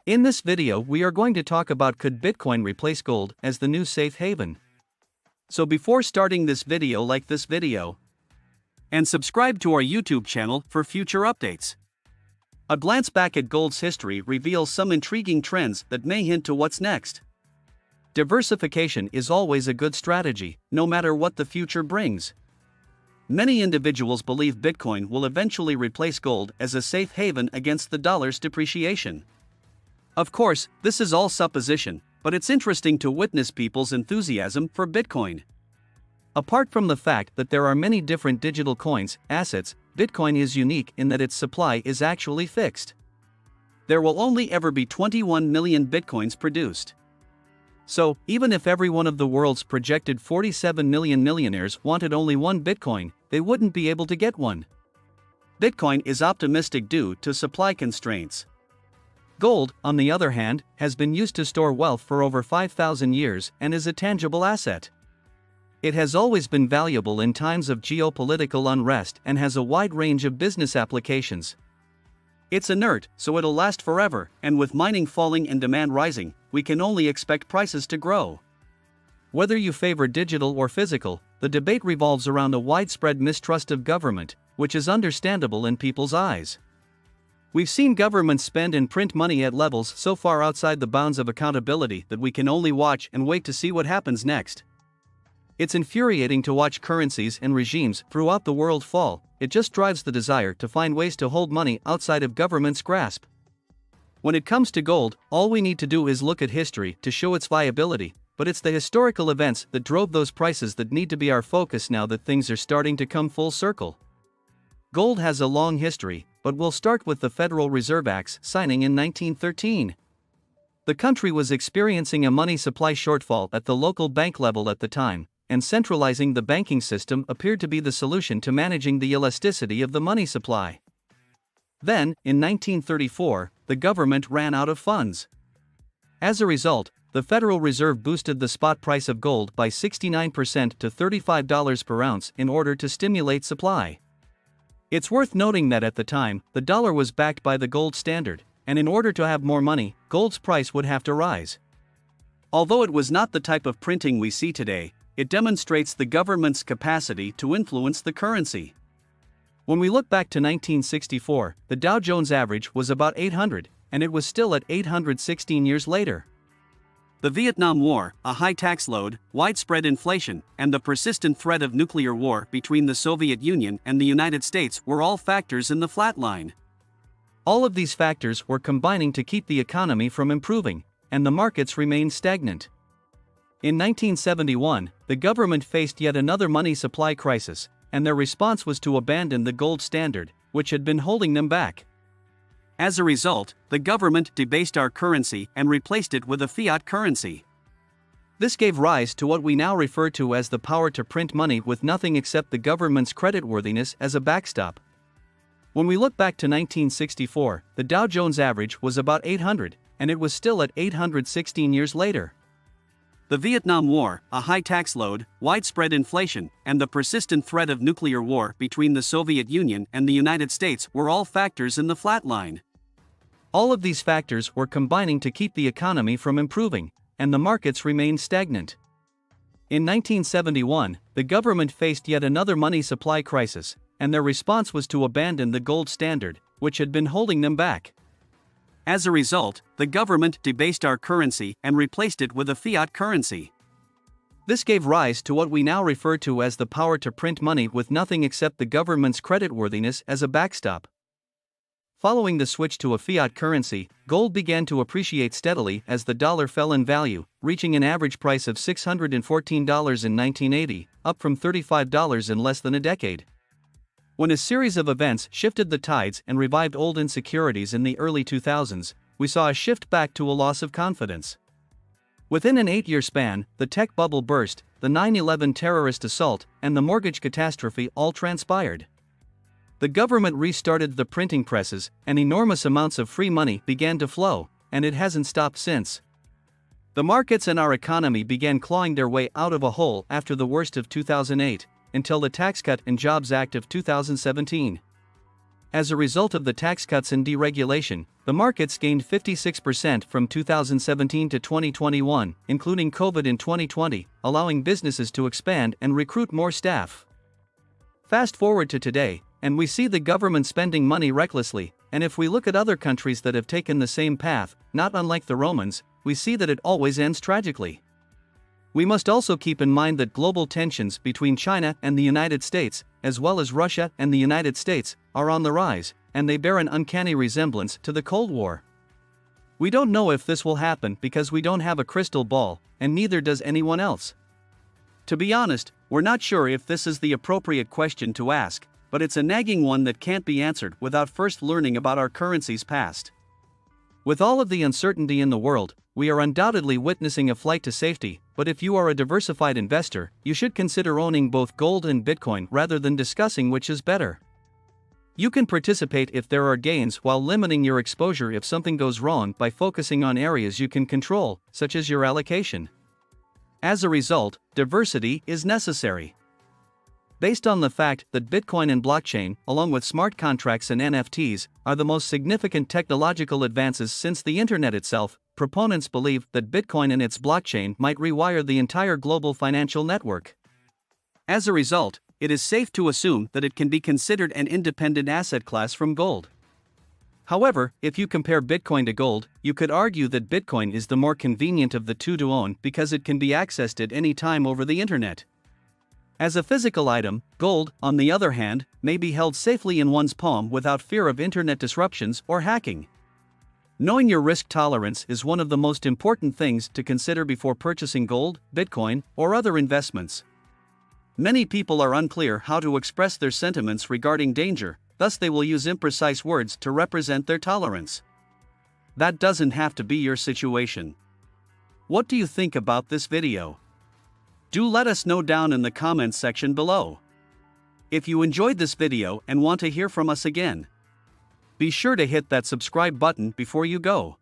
In this video we are going to talk about could Bitcoin replace gold as the new safe haven. So before starting this video, like this video and subscribe to our YouTube channel for future updates. A glance back at gold's history reveals some intriguing trends that may hint to what's next. Diversification is always a good strategy, no matter what the future brings. Many individuals believe Bitcoin will eventually replace gold as a safe haven against the dollar's depreciation. Of course, this is all supposition, but it's interesting to witness people's enthusiasm for Bitcoin. Apart from the fact that there are many different digital coins, assets, Bitcoin is unique in that its supply is actually fixed. There will only ever be 21 million Bitcoins produced. So, even if every one of the world's projected 47 million millionaires wanted only one Bitcoin, they wouldn't be able to get one. Bitcoin is optimistic due to supply constraints. Gold, on the other hand, has been used to store wealth for over 5,000 years and is a tangible asset. It has always been valuable in times of geopolitical unrest and has a wide range of business applications. It's inert, so it'll last forever, and with mining falling and demand rising, we can only expect prices to grow. Whether you favor digital or physical, the debate revolves around a widespread mistrust of government, which is understandable in people's eyes. We've seen governments spend and print money at levels so far outside the bounds of accountability that we can only watch and wait to see what happens next. It's infuriating to watch currencies and regimes throughout the world fall. It just drives the desire to find ways to hold money outside of government's grasp. When it comes to gold, all we need to do is look at history to show its viability, but it's the historical events that drove those prices that need to be our focus now that things are starting to come full circle. Gold has a long history, but we'll start with the Federal Reserve Act's signing in 1913. The country was experiencing a money supply shortfall at the local bank level at the time, and centralizing the banking system appeared to be the solution to managing the elasticity of the money supply. Then, in 1934, the government ran out of funds. As a result, the Federal Reserve boosted the spot price of gold by 69% to $35 per ounce in order to stimulate supply. It's worth noting that at the time, the dollar was backed by the gold standard, and in order to have more money, gold's price would have to rise. Although it was not the type of printing we see today, it demonstrates the government's capacity to influence the currency. When we look back to 1964, the Dow Jones average was about 800, and it was still at 816 years later. The Vietnam War, a high tax load, widespread inflation, and the persistent threat of nuclear war between the Soviet Union and the United States were all factors in the flat line. All of these factors were combining to keep the economy from improving, and the markets remained stagnant. In 1971, the government faced yet another money supply crisis, and their response was to abandon the gold standard, which had been holding them back. As a result, the government debased our currency and replaced it with a fiat currency. This gave rise to what we now refer to as the power to print money with nothing except the government's creditworthiness as a backstop. When we look back to 1964, the Dow Jones average was about 800, and it was still at 816 years later. The Vietnam War, a high tax load, widespread inflation, and the persistent threat of nuclear war between the Soviet Union and the United States were all factors in the flat line. All of these factors were combining to keep the economy from improving, and the markets remained stagnant. In 1971, the government faced yet another money supply crisis, and their response was to abandon the gold standard, which had been holding them back. As a result, the government debased our currency and replaced it with a fiat currency. This gave rise to what we now refer to as the power to print money with nothing except the government's creditworthiness as a backstop. Following the switch to a fiat currency, gold began to appreciate steadily as the dollar fell in value, reaching an average price of $614 in 1980, up from $35 in less than a decade. When a series of events shifted the tides and revived old insecurities in the early 2000s, we saw a shift back to a loss of confidence. Within an 8-year span, the tech bubble burst, the 9/11 terrorist assault, and the mortgage catastrophe all transpired. The government restarted the printing presses, and enormous amounts of free money began to flow, and it hasn't stopped since. The markets and our economy began clawing their way out of a hole after the worst of 2008, until the Tax Cut and Jobs Act of 2017. As a result of the tax cuts and deregulation, the markets gained 56% from 2017 to 2021, including COVID in 2020, allowing businesses to expand and recruit more staff. Fast forward to today, and we see the government spending money recklessly, and if we look at other countries that have taken the same path, not unlike the Romans, we see that it always ends tragically. We must also keep in mind that global tensions between China and the United States, as well as Russia and the United States, are on the rise, and they bear an uncanny resemblance to the Cold War. We don't know if this will happen because we don't have a crystal ball, and neither does anyone else. To be honest, we're not sure if this is the appropriate question to ask, but it's a nagging one that can't be answered without first learning about our currency's past. With all of the uncertainty in the world, we are undoubtedly witnessing a flight to safety, but if you are a diversified investor, you should consider owning both gold and Bitcoin rather than discussing which is better. You can participate if there are gains while limiting your exposure if something goes wrong by focusing on areas you can control, such as your allocation. As a result, diversity is necessary. Based on the fact that Bitcoin and blockchain, along with smart contracts and NFTs, are the most significant technological advances since the internet itself, proponents believe that Bitcoin and its blockchain might rewire the entire global financial network. As a result, it is safe to assume that it can be considered an independent asset class from gold. However, if you compare Bitcoin to gold, you could argue that Bitcoin is the more convenient of the two to own because it can be accessed at any time over the internet. As a physical item, gold, on the other hand, may be held safely in one's palm without fear of internet disruptions or hacking. Knowing your risk tolerance is one of the most important things to consider before purchasing gold, Bitcoin, or other investments. Many people are unclear how to express their sentiments regarding danger, thus they will use imprecise words to represent their tolerance. That doesn't have to be your situation. What do you think about this video? Do let us know down in the comments section below. If you enjoyed this video and want to hear from us again, be sure to hit that subscribe button before you go.